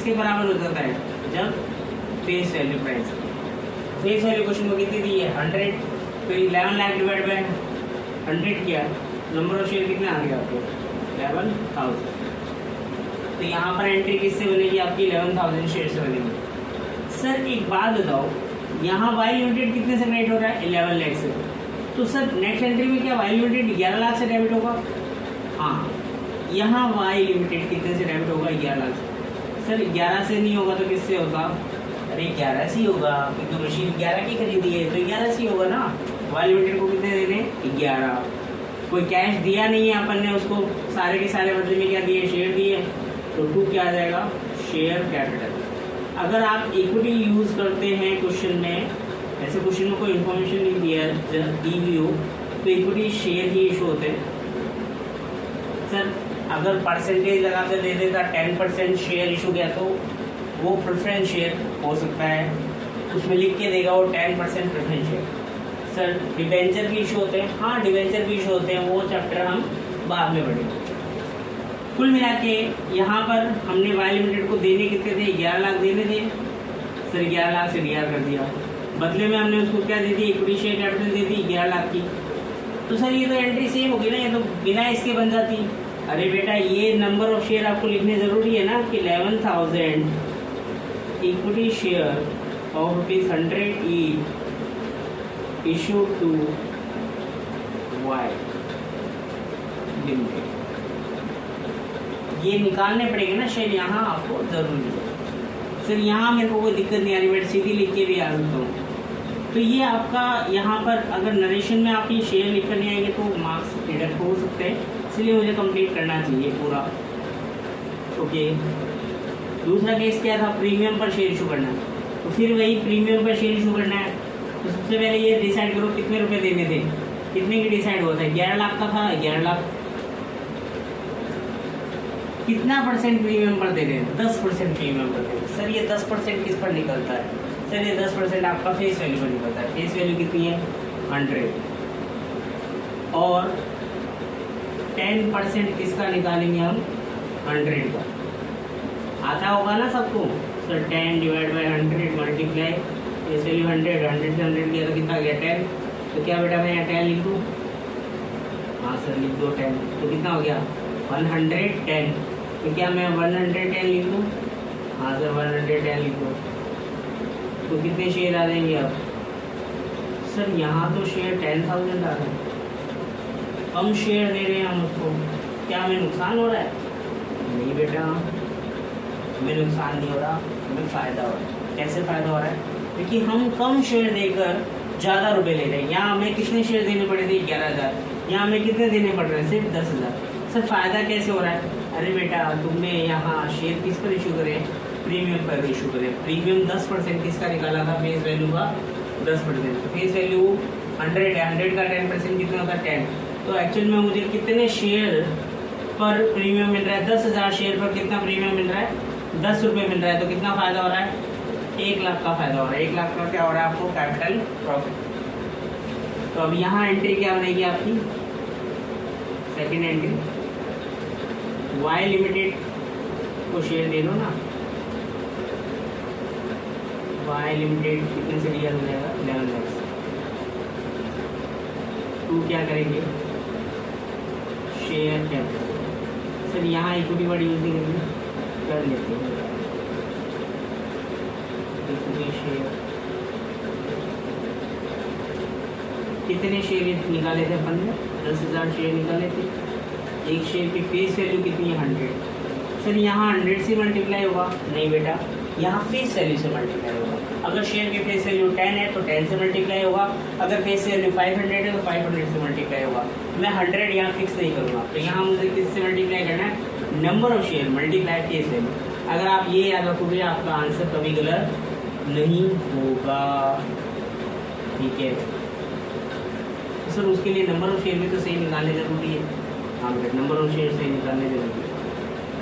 किसके बराबर हो जाता है, जब face value price, face value question को कितनी दी है 100, तो 11 लाख डिवाइड बाय 100 किया, नंबर ऑफ शेयर कितना आ गया आपको 11,000। तो यहाँ पर एंट्री किससे बनेगी आपकी 11,000 शेयर से बनेगी। सर एक बात बताओ, यहाँ वाई लिमिटेड कितने से क्रेडिट हो रहा है 11 लाख से, तो सर नेक्स्ट एंट्री में क्या वाई लिमिटेड 11 लाख से डेबिट होगा? हाँ, यहाँ वाई लिमिटेड कितने से डेबिट होगा 11 लाख से। सर 11 से नहीं होगा तो किससे होगा? अरे 11 से ही होगा, क्योंकि मशीन 11 की खरीदी है तो 11 से ही होगा ना। वाई लिमिटेड को कितने देने 11, कोई कैश दिया नहीं है अपन ने उसको, सारे के सारे बदले में क्या दिए शेयर दिए, तो 2 क्या आ जाएगा शेयर कैपिटल। अगर आप इक्विटी यूज करते हैं क्वेश्चन में, ऐसे क्वेश्चन में कोई इन्फॉर्मेशन नहीं दिया दी हुई हो तो इक्विटी शेयर ही इशू होते हैं। सर अगर परसेंटेज लगा कर दे देता 10% शेयर इशू गया तो वो प्रेफरेंस शेयर हो सकता है, उसमें लिख के देगा वो 10% प्रेफरेंस शेयर। सर डिवेंचर भी इशू होते हैं, हाँ डिवेंचर भी इशू होते हैं, वो चैप्टर हम बाद में पढ़ेंगे। कुल मिला के यहाँ पर हमने वाई लिमिटेड को देने कितने थे 11 लाख देने थे। सर 11 लाख से डीआर कर दिया, बदले में हमने उसको क्या दे दी इक्विटी शेयर कैपिटल दे दी 11 लाख की। तो सर ये तो एंट्री सेम होगी ना, ये तो बिना इसके बन जाती। अरे बेटा ये नंबर ऑफ शेयर आपको लिखने जरूरी है ना कि 11,000 equity share of ₹100 each issue to Y limited, ये निकालने पड़ेंगे ना शेयर, यहाँ आपको जरूरी है। सर यहाँ मेरे को कोई दिक्कत नहीं आ रही, मैं सीधी लिख के भी आ सकता हूँ। तो ये आपका यहाँ पर अगर नरेशन में आप ये शेयर लिख कर नहीं आएंगे तो मार्क्स डिडक्ट हो सकते हैं, इसलिए मुझे कंप्लीट करना चाहिए पूरा। ओके, दूसरा केस क्या था, प्रीमियम पर शेयर इशू करना है, तो फिर वही प्रीमियम पर शेयर इशू करना है। तो सबसे पहले ये डिसाइड करो कितने रुपए देने थे, कितने की डिसाइड हुआ था 11 लाख का था, 11 लाख कितना परसेंट प्रीमियम पर दे रहे हैं 10% प्रीमियम पर दे रहे हैं। सर ये 10% किस पर निकलता है? सर ये 10% आपका फेस वैल्यू पर निकलता है। फेस वैल्यू कितनी है 100, और 10% किसका निकालेंगे हम 100 का, आता होगा ना सबको। Sir 10 divide by 100 multiply face value 100 से 100 किया तो कितना गया 10, तो क्या बेटा मैं यहाँ 10 लिख दूँ? हाँ सर लिख दो 10, तो कितना हो गया 110, तो क्या मैं 110 लिख दूँ? हाँ सर 110 लिख दो, तो कितने शेयर आ जाएंगे अब? सर यहाँ तो शेयर 10,000 आ रहे हैं, कम शेयर दे रहे हैं हम उसको, क्या हमें नुकसान हो रहा है? नहीं बेटा हमें नुकसान नहीं हो रहा, हमें फ़ायदा हो रहा है। कैसे फ़ायदा हो रहा है? क्योंकि हम कम शेयर देकर ज़्यादा रुपए ले रहे हैं। यहाँ हमें कितने शेयर देने पड़े थे 11,000, यहाँ हमें कितने देने पड़ रहे हैं सिर्फ 10,000। सर फ़ायदा कैसे हो रहा है? अरे बेटा तुमने यहाँ शेयर किस पर इशू करे, प्रीमियम पर इशू करे। प्रीमियम 10% किसका निकाला था फेस वैल्यू का 10%, तो फेस वैल्यू 100 है, 100 का 10% कितना होता है 10, तो एक्चुअल में मुझे कितने शेयर पर प्रीमियम मिल रहा है 10,000 शेयर पर कितना प्रीमियम मिल रहा है 10 रुपये मिल रहा है, तो कितना फ़ायदा हो रहा है 1 लाख का फ़ायदा हो रहा है। 1 लाख का क्या हो रहा है आपको कैपिटल प्रॉफिट। तो अब यहाँ एंट्री क्या बनेगी आपकी सेकेंड एंट्री, वाई लिमिटेड को शेयर दे दो ना, वाई लिमिटेड कितने से डील हो जाएगा 11 लाख। टू क्या करेंगे शेयर कैपिटल। सर यहाँ इक्विटी वर्ड यूज नहीं करेंगे, कर लेते हैं इक्विटी शेयर। कितने शेयर निकाले थे अपन ने 10,000 शेयर निकाले थे, एक शेयर की फेस वैल्यू कितनी है 100। सर यहाँ 100 से मल्टीप्लाई होगा? नहीं बेटा यहाँ फेस वैल्यू से मल्टीप्लाई होगा। अगर शेयर की फेस वैल्यू 10 है तो 10 से मल्टीप्लाई होगा, अगर फेस वैल्यू 500 है तो 500 से मल्टीप्लाई होगा। मैं 100 यहाँ फिक्स नहीं करूँगा, तो यहाँ मुझे किससे मल्टीप्लाई करना है number of share multiply face value. अगर आप ये याद रखोगे आपका आंसर कभी गलत नहीं होगा, ठीक है। सर उसके लिए नंबर ऑफ शेयर भी तो सही निकालने जरूरी है, हाँ बेटा नंबर ऑफ शेयर सही निकालने जरूरी है।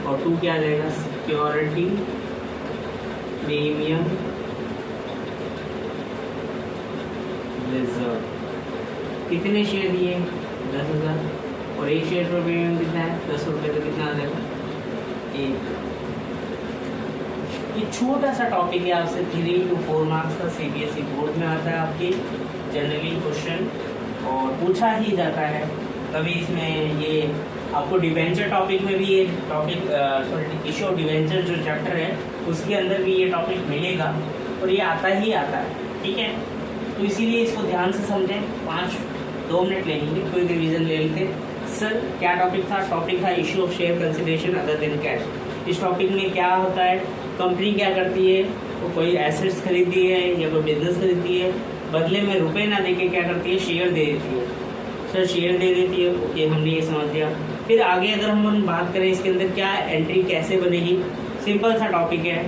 और 2 क्या आ जाएगा सिक्योरिटी प्रीमियम रिजर्व। कितने शेयर दिए 10,000, और एक शेयर पर प्रीमियम कितना है 10 रुपये, तो कितना आ जाएगा 1। ये छोटा सा टॉपिक है, आपसे 3 to 4 मार्क्स का सीबीएसई बोर्ड में आता है आपके जनरली क्वेश्चन और पूछा ही जाता है। कभी इसमें ये आपको डिवेंचर टॉपिक में भी ये topic sorry issue of debenture जो चैप्टर है उसके अंदर भी ये टॉपिक मिलेगा और ये आता ही आता है, ठीक है। तो इसीलिए इसको ध्यान से समझें। 2 मिनट ले लेंगे, कोई रिवीजन ले लेते। सर क्या टॉपिक था? टॉपिक था issue of share consideration other than cash. इस टॉपिक में क्या होता है, कंपनी क्या करती है, वो कोई एसेट्स खरीदती है या कोई बिजनेस खरीदती है, बदले में रुपए ना देके क्या करती है, शेयर दे देती है। सर शेयर दे देती है, ओके हमने ये समझ लिया। फिर आगे अगर हम बात करें इसके अंदर क्या एंट्री कैसे बनेगी, सिंपल सा टॉपिक है।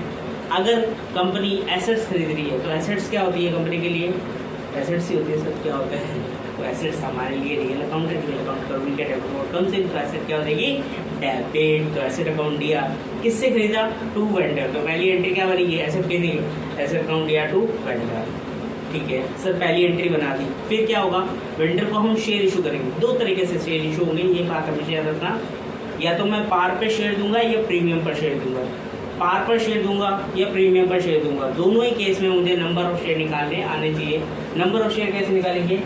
अगर कंपनी एसेट्स खरीद रही है तो एसेट्स क्या होती है कंपनी के लिए, एसेट्स ही होती है। सर क्या होता है, तो एसेट्स हमारे लिए रियल अकाउंट है, रियल अकाउंट का वी गेट अकाउंट कम से तो एसेट क्या हो जाएगी, डेबिट। तो एसेट अकाउंट दिया, किससे खरीदा, टू वेंडर। तो पहली एंट्री क्या बनेगी, एसेट की नहीं, एसेट अकाउंट दिया टू वेंडर, ठीक है। सर पहली एंट्री बना दी, फिर क्या होगा, वेंडर को हम शेयर इशू करेंगे। 2 तरीके से शेयर इशू होंगे, ये बात हमेशा याद रखना। या तो मैं पार पे शेयर दूंगा या प्रीमियम पर शेयर दूंगा, पार पर शेयर दूंगा या प्रीमियम पर शेयर दूंगा। दोनों ही केस में मुझे नंबर ऑफ शेयर निकालने आने चाहिए। नंबर ऑफ शेयर कैसे निकालेंगे,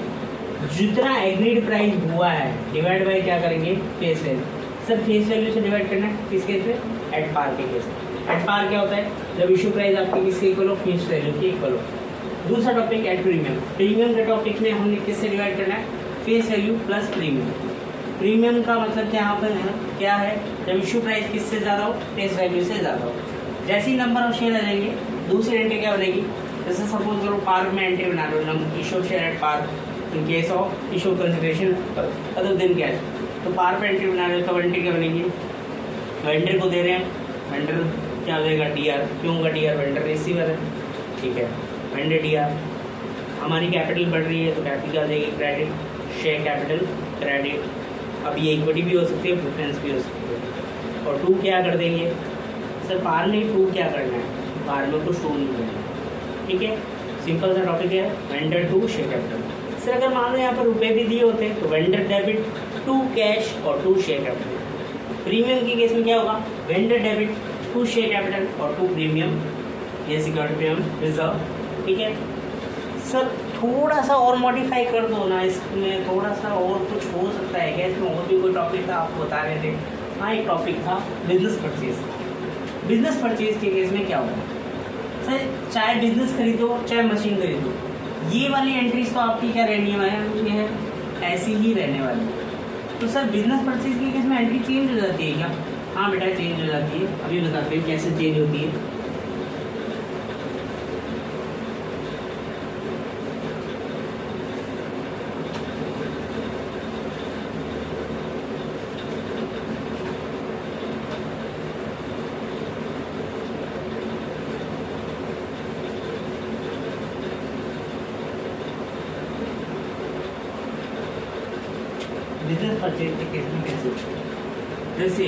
जितना एग्रीड प्राइस हुआ है डिवाइड बाय क्या करेंगे, face value. Sir face value से डिवाइड करना है किस केस में, एट पार के केस में। एट पार क्या होता है, जब इशू प्राइस आपकी किसके इक्वल हो, फेस वैल्यू के इक्वल हो। दूसरा टॉपिक एट प्रीमियम। प्रीमियम के टॉपिक में हमने किससे डिवाइड करना है, face value plus premium. Premium का मतलब क्या यहाँ पर है, क्या है, जब इशू प्राइस किससे ज़्यादा हो, फेस वैल्यू से ज़्यादा हो। जैसे ही नंबर ऑफ शेयर आ जाएंगे, दूसरी एंट्री क्या बनेगी, जैसे सपोज करो पार में एंट्री बना लो, issue share at par in case of issue consideration other than cash. तो पार पे एंट्री बना रहे हो तो एंट्री क्या बनेगी, वेंडर को दे रहे हैं, वेंडर क्या हो जाएगा, डीआर। क्यों होगा डीआर, वेंडर रिसीवर है, ठीक है, वेंडर डीआर। हमारी कैपिटल बढ़ रही है तो कैपिटल क्या हो जाएगी, क्रेडिट, शेयर कैपिटल क्रेडिट। अब ये इक्विटी भी हो सकती है, प्रेफरेंस भी हो सकती है। और 2 क्या कर देंगे, सर पार में 2 क्या करना है, पार में कुछ 2 नहीं करना, ठीक है। सिंपल सा टॉपिक है, vendor to share capital. Sir अगर मान लो यहाँ पर रुपए भी दिए होते तो वेंडर डेबिट 2 कैश और 2 शेयर कैपिटल। प्रीमियम के केस में क्या होगा, वेंडर डेबिट 2 शेयर कैपिटल और 2 प्रीमियम, ये सिक्योरिटी प्रीमियम रिजर्व, ठीक है। सर थोड़ा सा और मॉडिफाई कर दो ना, इसमें थोड़ा सा और कुछ हो सकता है क्या, इसमें और भी कोई टॉपिक था आप बता रहे थे। हाँ एक टॉपिक था बिजनेस परचेज। बिजनेस परचेज के केस में क्या होगा, सर चाहे बिजनेस खरीदो चाहे मशीन खरीदो, ये वाली एंट्रीज तो आपकी क्या रहनी है, ऐसी ही रहने वाली है। तो सर बिजनेस परचेज के केस में एंट्री चेंज हो जाती है क्या, हाँ बेटा चेंज हो जाती है। अभी बताते हैं कैसे चेंज होती है। बिजनेस परचेज के केस में कैसे, जैसे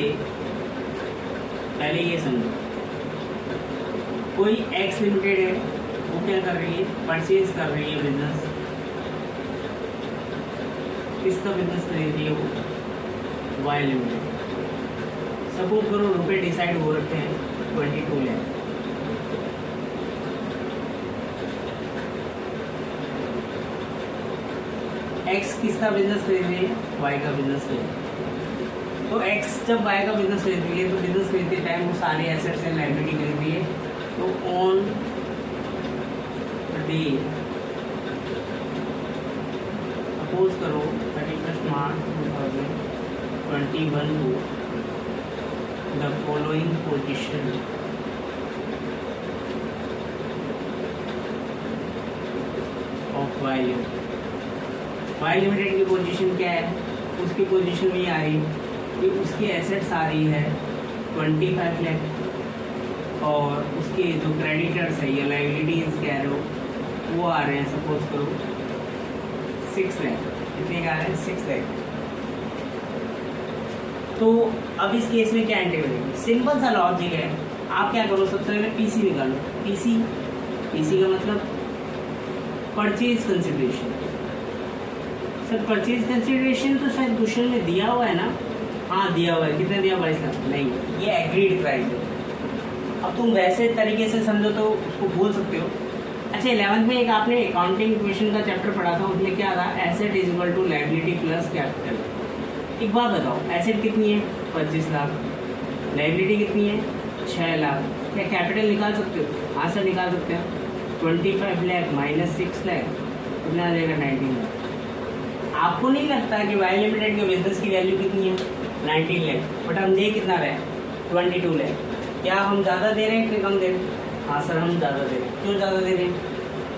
पहले ये समझो, कोई एक्स लिमिटेड है, वो क्या कर रही है, परचेज कर रही है बिजनेस। किसका बिजनेस खरीद रही है वो, वाई लिमिटेड। सपोज करो रुपए डिसाइड हो रखे हैं 22 लाख। एक्स किसका बिजनेस खरीद रही है, वाई का बिजनेस खरीद रही है। तो एक्स जब वाई का बिजनेस खरीद रही है तो बिजनेस खरीदते टाइम वो सारे एसेट्स एंड लायबिलिटी खरीद रही है। तो ऑन डे सपोज करो 31 मार्च 2021 को the following position of Y limited. Y limited की पोजीशन क्या है, उसकी पोजीशन में ये आ रही है कि उसकी एसेट्स आ रही है 25 लाख और उसके जो क्रेडिटर्स है या लाइबिलिटीज कह रहे हो वो आ रहे हैं सपोज करो 6 लाख। कितने का आ रहे हैं, 6 लाख। तो अब इस केस में क्या एंट्री बनेगी, सिंपल सा लॉजिक है। आप क्या करो, सबसे पहले पीसी निकालो। पीसी का मतलब purchase consideration. Sir purchase consideration तो शायद क्वेश्चन में दिया हुआ है ना, हाँ दिया हुआ है। कितना दिया, 22 लाख नहीं, ये एग्रीड प्राइस है। अब तुम वैसे तरीके से समझो तो उसको बोल सकते हो। अच्छा 11th में एक आपने अकाउंटिंग क्वेश्चन का चैप्टर पढ़ा था, उसमें क्या था, asset is equal to liability plus capital. एक बात बताओ, एसेट कितनी है 25 लाख, लायबिलिटी कितनी है 6 लाख, क्या कैपिटल निकाल सकते हो? हाँ सर निकाल सकते हो। 25 लाख माइनस 6 लाख कितना आ जाएगा 19 लाख। आपको नहीं लगता कि वाई लिमिटेड के बिजनेस की वैल्यू कितनी है 19 लाख, बट हम दे कितना रहे 22 लाख। क्या हम ज़्यादा दे रहे हैं कि कम दे रहे हैं? हाँ सर हम ज़्यादा दे रहे हैं। क्यों ज़्यादा दे रहे हैं?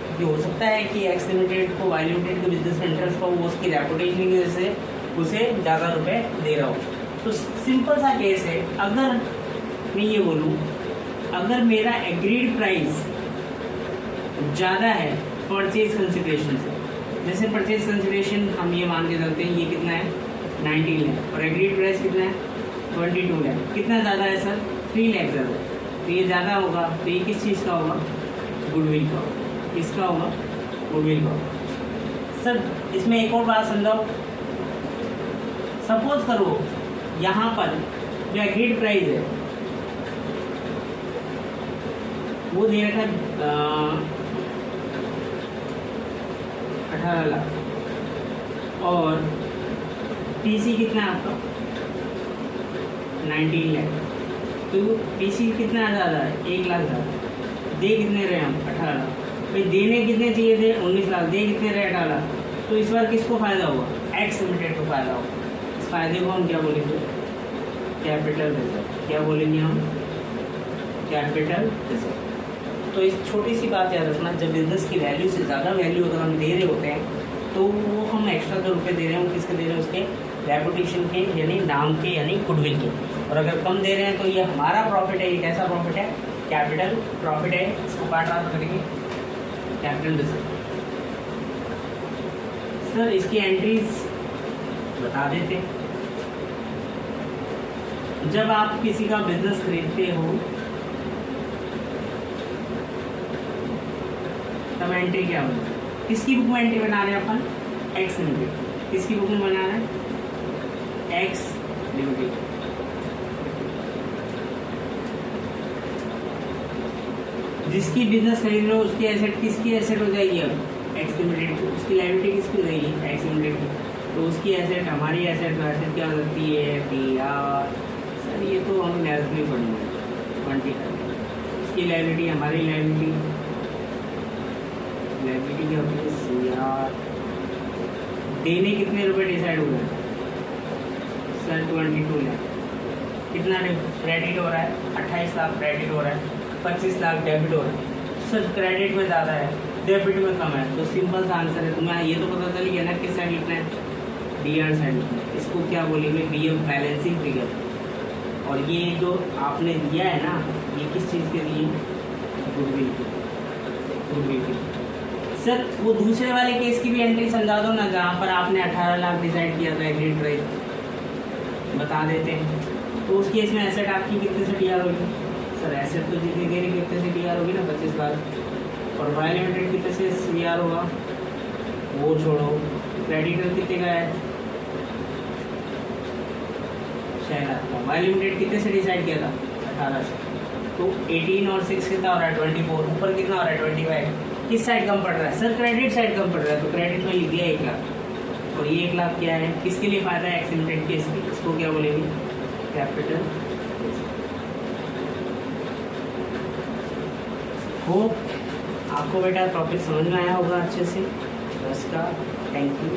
क्योंकि हो सकता है कि एक्स लिमिटेड को वाई लिमिटेड के बिजनेस में इंटरेस्ट हो, वो उसकी रेपुटेशन की वजह से उसे ज़्यादा रुपए दे रहा हो। तो सिंपल सा केस है, अगर मैं ये बोलूँ अगर मेरा एग्रीड प्राइस ज़्यादा है परचेज कंसिडरेशन से, जैसे परचेज कंसिडरेशन हम ये मान के चलते हैं ये कितना है 19 लाख और एग्रीड प्राइस कितना है 22 लाख, कितना ज़्यादा है सर 3 लाख ज़्यादा है। तो ये ज़्यादा होगा, तो ये किस चीज़ का होगा? गुडविल का होगा। किसका होगा? गुडविल का होगा। सर इसमें एक और बात समझाओ, सपोज करो यहाँ पर जो एग्रीड प्राइस है वो दे रखा है 18 लाख और पीसी कितना है आपका 19 लाख, तो पीसी कितना ज़्यादा है 1 लाख ज़्यादा। दे कितने रहे हम 18 लाख, भाई देने कितने चाहिए थे 19 लाख, दे कितने रहे 18 लाख। तो इस बार किसको फ़ायदा हुआ? एक्स लिमिटेड को फ़ायदा होगा। इस फायदे को हम क्या बोलेंगे? Capital reserve. क्या बोलेंगे हम? Capital reserve. तो इस छोटी सी बात याद रखना, जब बिजनेस की वैल्यू से ज़्यादा वैल्यू अगर हम दे रहे होते हैं तो वो हम एक्स्ट्रा जो रुपये दे रहे हैं वो किसके दे रहे हैं? उसके रेपुटेशन के यानी नाम के यानी गुडविल के। और अगर कम दे रहे हैं तो ये हमारा प्रॉफिट है। ये कैसा प्रॉफिट है? कैपिटल प्रॉफिट है। इसको पार्ट ट्रांसफर करेंगे कैपिटल रिजर्व। सर इसकी एंट्रीज बता देते। जब आप किसी का बिजनेस खरीदते हो तब एंट्री क्या होगी? किसकी बुक में एंट्री बना रहे हैं अपन? X limited. किसकी बुक में बना रहे हैं? X limited. जिसकी बिजनेस खरीद रहे हो उसकी एसेट किसकी एसेट हो जाएगी? अब एक्स लिमिटेड की। उसकी लायबिलिटी किसकी हो जाएगी? एक्स लिमिटेड की। तो उसकी एसेट हमारी एसेट तो एसेट क्या हो सकती है? P R. सर ये तो हम इलेवंथ में पढ़ेंगे 20। उसकी लायबिलिटी हमारी लायबिलिटी क्या होती है? C R. देने कितने रुपए डिसाइड हो गए? सर 22 लाख। कितना क्रेडिट हो रहा है? 28 लाख क्रेडिट हो रहा है, 25 लाख डेबिट हो रहा है। सर क्रेडिट में ज़्यादा है, डेबिट में कम है। तो सिंपल सा आंसर है, तुम्हें ये तो पता चल गया ना किस साइड लिखना है? डी आर साइड लिखना है। इसको क्या बोलेंगे? B M balancing figure. और ये जो आपने दिया है ना, ये किस चीज़ के लिए? गुडविल की। गुडविल की। सर वो दूसरे वाले केस की भी एंट्री समझा दो ना, जहाँ पर आपने 18 लाख डिसाइड किया था एग्रीड प्राइस, बता देते हैं। तो उस केस में एसेट आपकी कितने से डी आर होगी? सर एसेट तो जितनी देर कितने से डी आर होगी ना 25 लाख। और वाई लिमिटेड कितने से सी आर होगा? वो छोड़ो। क्रेडिटर कितने का है? 6 लाख का। वाई लिमिटेड कितने से डिसाइड किया था? 18 से। तो 18 और 6 कितना हो रहा है? 24। ऊपर कितना हो रहा है? 25। किस साइड कम पड़ रहा है? सर क्रेडिट साइड कम पड़ रहा है। तो क्रेडिट में लिख दिया 1 लाख। और ये 1 लाख क्या है? किसके लिए फायदा है? एक्स लिमिटेड के। इसको क्या बोलेंगे? कैपिटल। होप आपको बेटा टॉपिक समझ में आया होगा अच्छे से। बस का थैंक यू।